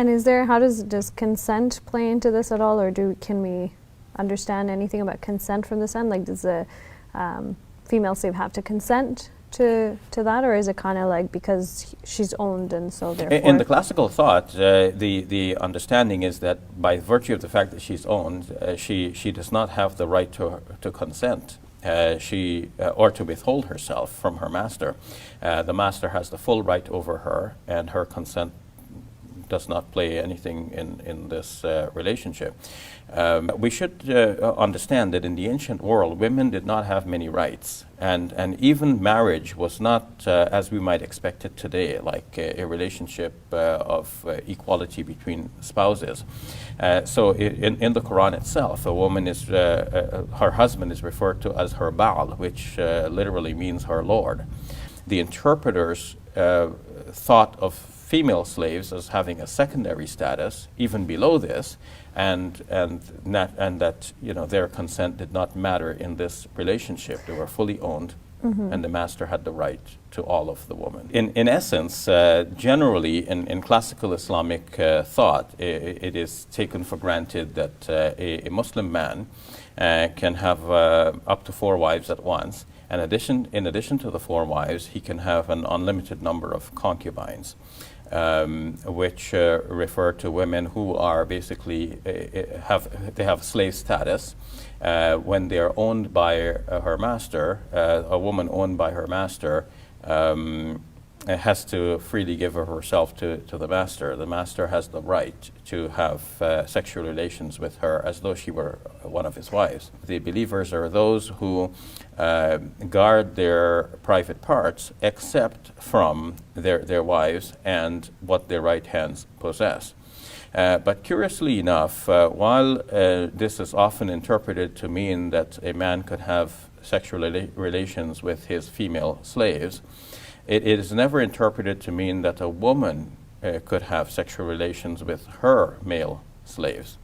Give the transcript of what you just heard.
And how does consent play into this at all, or can we understand anything about consent from this end? Like, does the female slave have to consent to that, or is it kind of like because she's owned and so therefore? In the classical thought, the understanding is that by virtue of the fact that she's owned, she does not have the right to consent. Or to withhold herself from her master. The master has the full right over her, and her consent does not play anything in this relationship. We should understand that in the ancient world, women did not have many rights, and even marriage was not as we might expect it today, like a relationship of equality between spouses. So in the Quran itself, a woman is her husband is referred to as her Baal, which literally means her Lord. The interpreters thought of female slaves as having a secondary status, even below this, and that their consent did not matter in this relationship. They were fully owned, and the master had the right to all of the woman. In essence, generally in classical Islamic thought, it is taken for granted that a Muslim man can have up to 4 wives at once. And in addition to the 4 wives, he can have an unlimited number of concubines, which refer to women who are basically have slave status. When they are owned by her master, a woman owned by her master has to freely give herself to the master. The master has the right to have sexual relations with her as though she were one of his wives. The believers are those who guard their private parts except from their wives and what their right hands possess. But curiously enough, while this is often interpreted to mean that a man could have sexual relations with his female slaves, it is never interpreted to mean that a woman could have sexual relations with her male slaves.